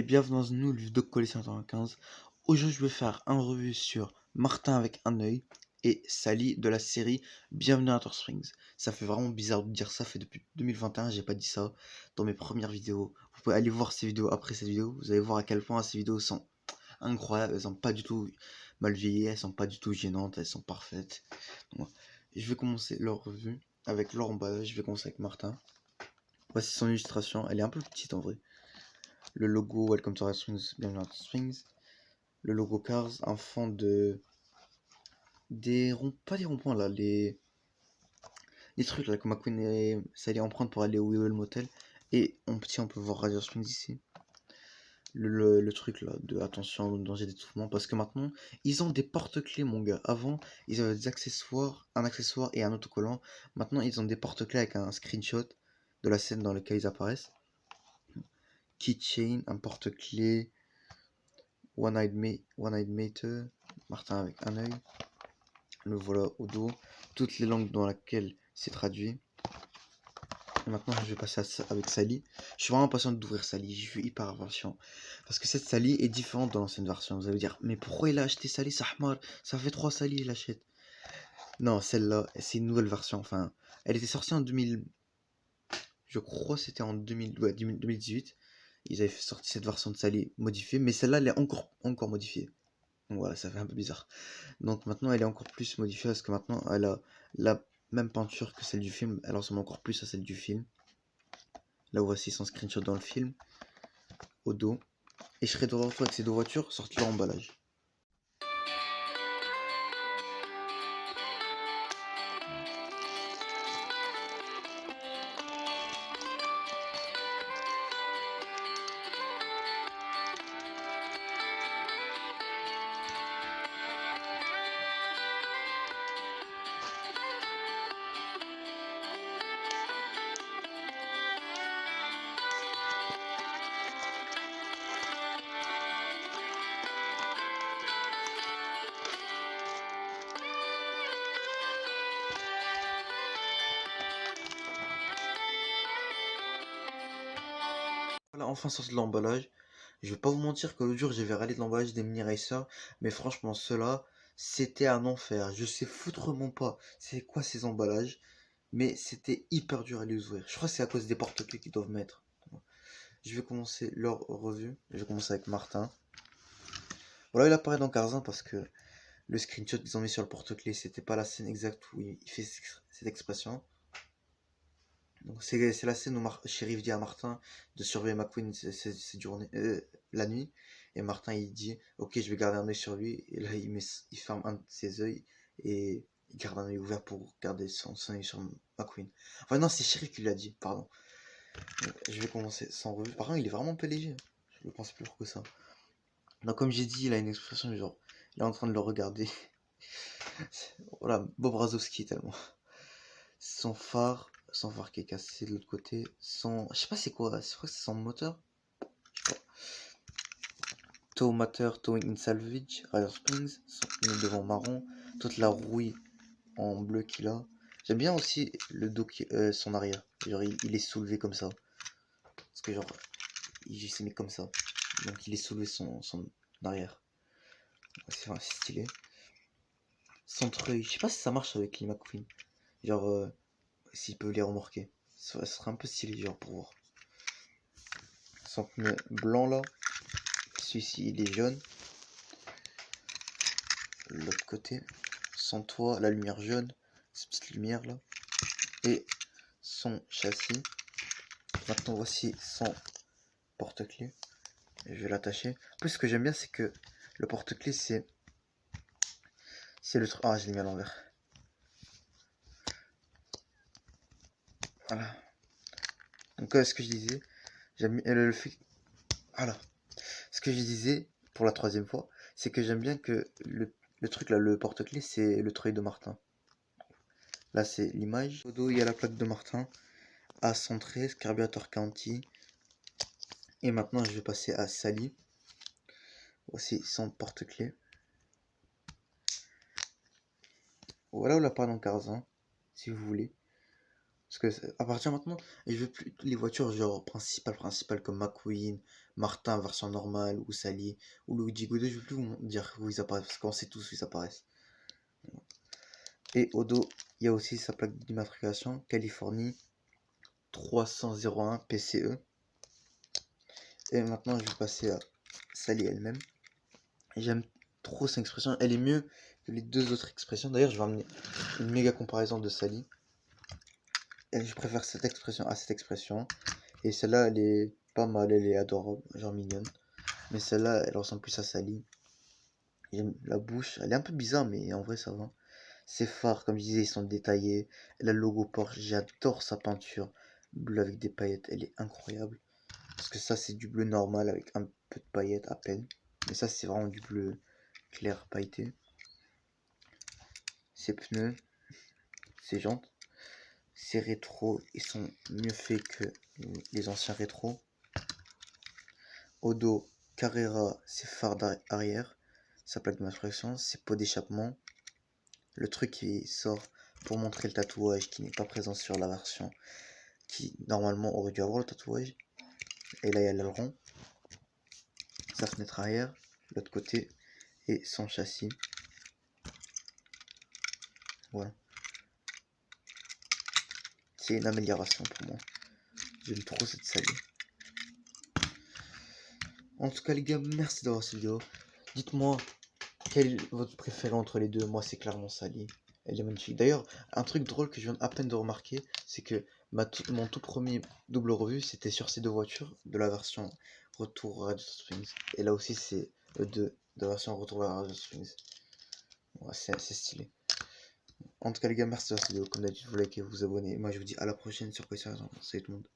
Allez, bienvenue dans une nouvelle vidéo de Collection 115. Aujourd'hui, je vais faire un review sur Martin avec un œil et Sally de la série Bienvenue à Outer Springs. Ça fait vraiment bizarre de dire ça, fait depuis 2021, j'ai pas dit ça dans mes premières vidéos. Vous pouvez aller voir ces vidéos après cette vidéo, vous allez voir à quel point ces vidéos sont incroyables, elles sont pas du tout mal vieillies, elles sont pas du tout gênantes, elles sont parfaites. Donc, je vais commencer leur revue avec leur emballage, je vais commencer avec Martin. Voici son illustration, elle est un peu petite en vrai. Le logo Welcome to Outer Springs, Bienvenue à Outer Springs. Le logo Cars, un fond de... Des ronds... Pas des ronds-points là, les trucs là que McQueen et Sally empruntent pour aller au Will Motel. Et en petit, on peut voir Radio Springs ici. Le truc là de attention, danger d'étouffement. Parce que maintenant, ils ont des porte-clés, mon gars. Avant, ils avaient des accessoires, un accessoire et un autocollant. Maintenant, ils ont des porte-clés avec un screenshot de la scène dans laquelle ils apparaissent. Keychain, un porte-clés. One-Eyed Mate, Martin avec un œil. Le voilà au dos. Toutes les langues dans lesquelles c'est traduit. Et maintenant, je vais passer avec Sally. Je suis vraiment impatient d'ouvrir Sally. Je suis hyper impatient. Parce que cette Sally est différente de l'ancienne version. Vous allez dire, mais pourquoi il a acheté Sally Sahmar? Ça fait 3 Sally, il achète. Non, celle-là, c'est une nouvelle version. Enfin, elle était sortie en 2000. Je crois que c'était en 2018. Ils avaient sorti cette version de Sally modifiée. Mais celle-là, elle est encore modifiée. Donc voilà, ça fait un peu bizarre. Donc maintenant, elle est encore plus modifiée parce que maintenant, elle a la même peinture que celle du film. Elle ressemble encore plus à celle du film. Là, voici son screenshot dans le film, au dos. Et je serai de retour avec ces deux voitures, sortent leur emballage. Voilà, enfin sorti de l'emballage. Je vais pas vous mentir que l'autre jour j'avais râlé de l'emballage des mini racers, mais franchement ceux-là, c'était un enfer. Je sais foutrement pas c'est quoi ces emballages, mais c'était hyper dur à les ouvrir. Je crois que c'est à cause des porte-clés qu'ils doivent mettre. Je vais commencer leur revue. Je vais commencer avec Martin. Voilà, il apparaît dans Tarzan parce que le screenshot qu'ils ont mis sur le porte-clés, c'était pas la scène exacte où il fait cette expression. Donc c'est la scène où Sheriff dit à Martin de surveiller McQueen cette journée, la nuit. Et Martin il dit ok, je vais garder un œil sur lui. Et là il ferme un de ses yeux et il garde un œil ouvert pour garder son œil sur McQueen. Enfin non, c'est Sheriff qui l'a dit, pardon. Donc, je vais commencer sans revue. Par contre, il est vraiment un peu léger. Je le pense plus lourd que ça. Donc comme j'ai dit, il a une expression genre il est en train de le regarder. Voilà, Bob Razowski tellement. Son phare qui est cassé de l'autre côté. Je sais pas c'est quoi, je crois que c'est son moteur. Je sais pas. Tow Matter, Towing in Salvage, Rider Springs, son pneu devant marron, toute la rouille en bleu qu'il a. J'aime bien aussi le dos, son arrière. Genre il est soulevé comme ça. Parce que genre, il s'est mis comme ça. Donc il est soulevé son arrière. C'est stylé. Son treuil, je sais pas si ça marche avec les McQueen. Genre, s'il peut les remorquer. Ça serait un peu stylé, genre, pour voir. Son pneu blanc là. Celui-ci, il est jaune. L'autre côté. Son toit, la lumière jaune. Cette petite lumière là. Et son châssis. Maintenant, voici son porte-clés. Je vais l'attacher. En plus, ce que j'aime bien, c'est que le porte-clés, c'est le truc. Ah, je l'ai mis à l'envers. Voilà. Donc, ce que je disais, j'aime le fait. Voilà. Ce que je disais pour la troisième fois, c'est que j'aime bien que le truc là, le porte-clés, c'est le treuil de Martin. Là, c'est l'image. Au dos, il y a la plaque de Martin. A113, Carburetor County. Et maintenant, je vais passer à Sally. Voici son porte-clés. Voilà où la part dans Tarzan, si vous voulez. Parce que à partir de maintenant, je veux plus les voitures genre principales comme McQueen, Martin version normale, ou Sally, ou Luigi Godot, je veux plus vous dire où ils apparaissent, parce qu'on sait tous où ils apparaissent. Et au dos, il y a aussi sa plaque d'immatriculation, Californie 300-01 PCE. Et maintenant, je vais passer à Sally elle-même. J'aime trop cette expression, elle est mieux que les deux autres expressions. D'ailleurs, je vais amener une méga comparaison de Sally. Et je préfère cette expression à cette expression. Et celle-là, elle est pas mal, elle est adorable, genre mignonne. Mais celle-là, elle ressemble plus à Sally. J'aime la bouche, elle est un peu bizarre, mais en vrai, ça va. Ses phares, comme je disais, ils sont détaillés. Elle a le logo Porsche, j'adore sa peinture. Bleu avec des paillettes, elle est incroyable. Parce que ça, c'est du bleu normal avec un peu de paillettes à peine. Mais ça, c'est vraiment du bleu clair pailleté. Ses pneus, ses jantes, ses rétros, ils sont mieux faits que les anciens rétros. Au dos, Carrera, ses phares arrière, sa plaque d'immatriculation, ses pots d'échappement, le truc qui sort pour montrer le tatouage qui n'est pas présent sur la version qui normalement aurait dû avoir le tatouage. Et là il y a l'aileron, sa fenêtre arrière, l'autre côté et son châssis. Voilà. C'est une amélioration pour moi. J'aime trop cette Sally. En tout cas les gars, merci d'avoir cette vidéo. Dites-moi quel est votre préféré entre les deux. Moi c'est clairement Sally. Elle est magnifique. D'ailleurs, un truc drôle que je viens à peine de remarquer, c'est que mon tout premier double revue, c'était sur ces deux voitures de la version Retour à Radio Springs. Et là aussi, c'est de la version Retour à Radio Springs. Ouais, c'est stylé. En tout cas, les gars, merci de cette vidéo. Comme d'habitude, vous likez, vous abonnez. Moi, je vous dis à la prochaine sur Salut tout le monde.